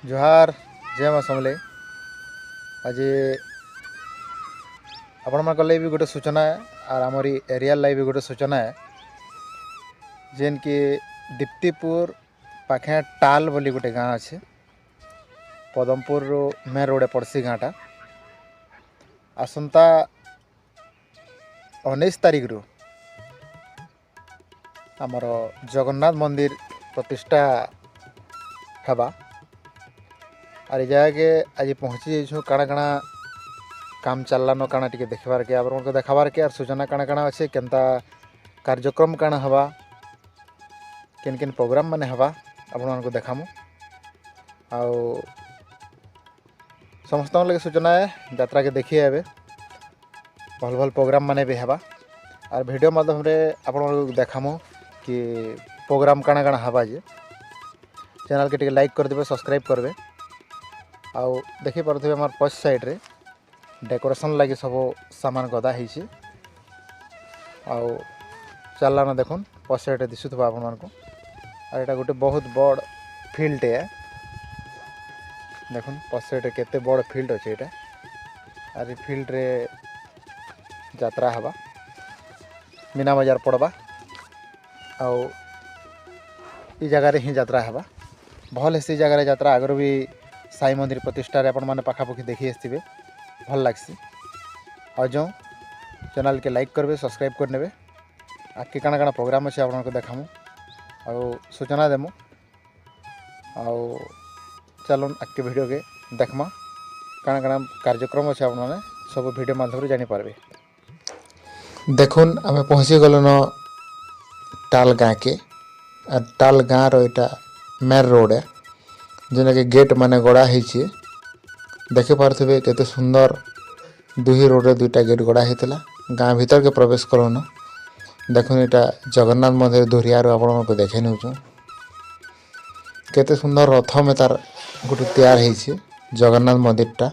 जोहार जय माँ समले आज आपण मान भी गोटे सूचना है और आमरी एरिया लाइव भी गोटे सूचना है जेन कि दीप्तिपुर पाखे टाल बोली गोटे गाँ अच्छे पदमपुर मेन रोड पड़सी गाँटा आसंता 19 तारीख रु आमर जगन्नाथ मंदिर प्रतिष्ठा हवा और जगह के आज पहुँची जाइछुँ काଣା काଣା काम चललानो काଣା टिके देखबार के आप देखाबार के और सूचना काଣା काଣା अच्छे केनता कार्यक्रम काଣା हवा केन केन प्रोग्राम माने हवा आपको देखामु आउ समस्त लगे सूचना है यात्रा के देखिए एबे भल भल प्रोग्राम माने भी हवा और वीडियो माध्यम रे आपको देखामु कि प्रोग्राम काଣା काଣା हवा जे चैनल के टिके लाइक कर देबे सब्सक्राइब करबे आउ देखि पारुथिबे हमर पछ साइड रे डेकोरेशन लगी सब सामान गदा होइछि आउ चलला ना देखुन पछ साइड रे दिसुथबा आपन मानको और एटा गोटे बहुत बड़ फील्ड है देखुन पछ साइड रे केते बड़ फील्ड अछि एटा और ई फील्ड रे यात्रा हवा मीना बाजार पड़बा आउ ई जगह रे ही यात्रा हवा भल से जगह रे यात्रा आगर भी साई मंदिर प्रतिष्ठा आपण मैंने पाखापाखि देखी आसवे भल लगसी और जो चैनल के लाइक करबे सब्सक्राइब कर नेबे आगे काଣା काଣା प्रोग्राम अच्छे आपको देखामु और सूचना देमु आउ चलन आगे वीडियो के देखमा काଣା काଣା कार्यक्रम अच्छे आप सब वीडियो माध्यम जानी पारबे देखुन आम पहुँची गलन टाल गाँ के टाल गाँ रो मेन रोड है जेना कि गेट माने गड़ा होइछे देखि पारथबे केते सुंदर दुही रोड रे दुईटा गेट गड़ा होइतला गाँ भीतर के प्रवेश करन देखुन एटा जगन्नाथ मंदिर दुरियार आपण को देखे नउछु केते सुंदर रथ में तार गुटे तैयार होइछे जगन्नाथ मंदिरटा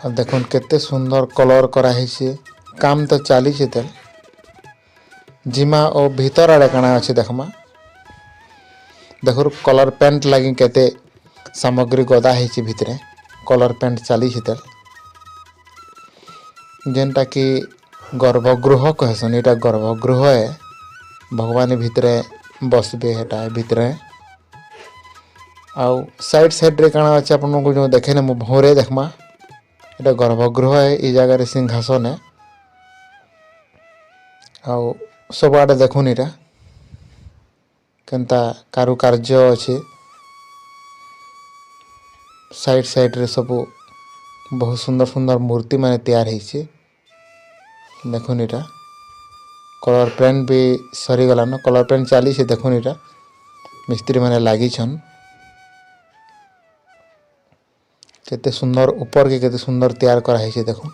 और देखुन केते सुंदर कलर करा होइछे काम तो चली छे जिमा और भीतर आड़े काଣା अछि देखमा देखो कलर पेंट लगी केते सामग्री गदा होइछि भितरे कलर पेंट चली छितर जेनटा कि गर्भगृह कहसन एटा गर्भगृह है भगवान भितरे बसबे हेटा भितरे आउ साइड साइड रे काଣା अछि आपन को जो देखे न भोरे देखमा एटा गर्भगृह है ई जगह रे सिंहासन है आउ सब आडे देखुन एटा केनता कारुकार्य अच्छे साइड साइड रे सब बहुत सुंदर सुंदर मूर्ति माने तैयार होइछे देखुन एटा कलर पेंट भी सरी गला न कलर पेंट चली से देखुन एटा मिस्त्री माने लागी छन केते सुंदर ऊपर के केते सुंदर तैयार करा होइछे देखुन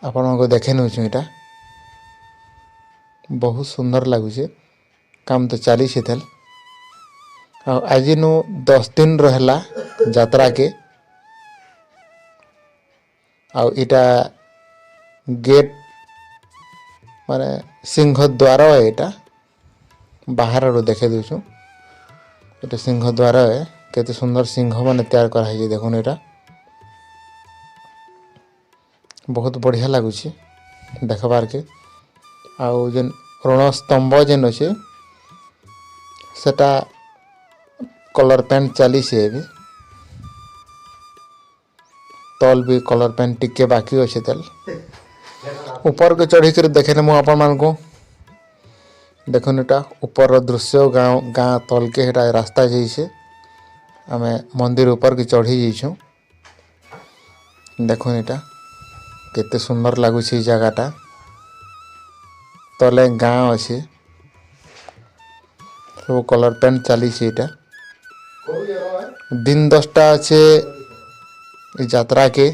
आपन को देखे नउछु एटा बहुत सुंदर लागुछे काम तो चली से आज नु 10 दिन रहला यात्रा के आउ इटा गेट माने सिंह द्वार है एटा बाहर रो देखे दूछु एटा सिंह द्वार है केते सुंदर सिंह माने तैयार करा है देखुन एटा बहुत बढ़िया लागुछि देखबार के आउ जेन रण स्तंभ जेन अछि सेटा कलर पेंट चली से भी तल भी कलर पेंट टिके बाकी अच्छे तल ऊपर के चढ़ी कर देखे मु आपण मान को देखुन एटा ऊपर दृश्य गाँ तल के हेटा रास्ता जाइए आम मंदिर ऊपर के चढ़ी जाइछू देखुन एटा केते सुंदर लगुच जगहटा तले गाँ अच्छे सब कलर पेंट चली एटा दिन 10टा अच्छे यात्रा के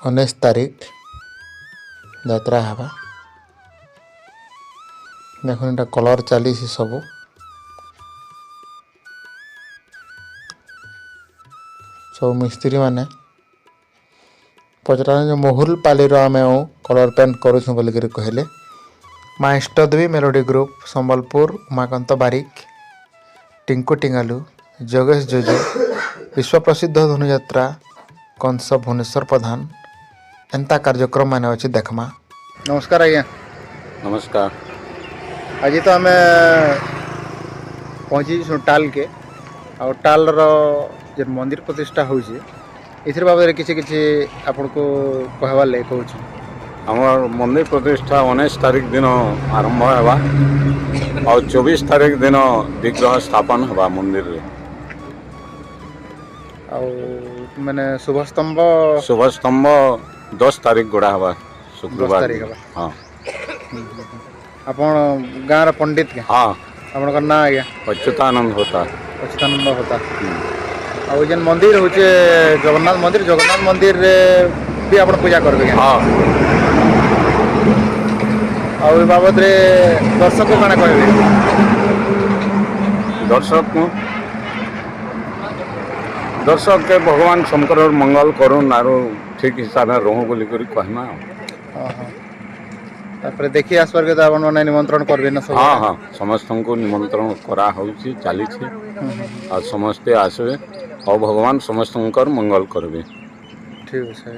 19 तारीख यात्रा हवा देखो एटा कलर चली सब सब मिस्त्री माने पचरा मोहुल पाली आम कलर पेंट करुँ बोलिक कहले माँ इष्टदेवी मेलोडी ग्रुप संबलपुर उमाकांत बारिक टिंकू टिंगालू जोगेश जोजो विश्व प्रसिद्ध धनुयात्रा कंस भुवनेश्वर प्रधान एंता कार्यक्रम मान अच्छी देखमा। नमस्कार आज्ञा। नमस्कार। आज तो आम पहुँची टाल के आ टाल जे मंदिर प्रतिष्ठा होइए इस बाबद किसी किसी आपन को कहवार लगे कहूँ हमार मंदिर प्रतिष्ठा 19 तारीख दिन आरंभ होगा और 24 तारीख दिन विग्रह स्थापन होगा मंदिर रे। मैंने शुभ स्तंभ 10 तारीख गोड़ा होगा शुक्रवार तारीख होगा। हाँ आपन गाँव पंडित के हाँ आपन ना आज्ञा अच्युतानंद होता अच्युतानंद होता और जेन मंदिर हूँ जगन्नाथ मंदिर रे भी आप पूजा करबे हाँ और बाबद रे दर्शक को काना कहबे दर्शक के भगवान शंकर मंगल करुन आरो ठीक हिसाब से रहूँ बोली कहना। तापर देखी आसबार के आपन माने निमंत्रण करबे ना सब। हाँ हाँ समस्त को निमंत्रण करा होउछि चली छे और समस्ते आसबे और भगवान समस्त मंगल करबे। ठीक है।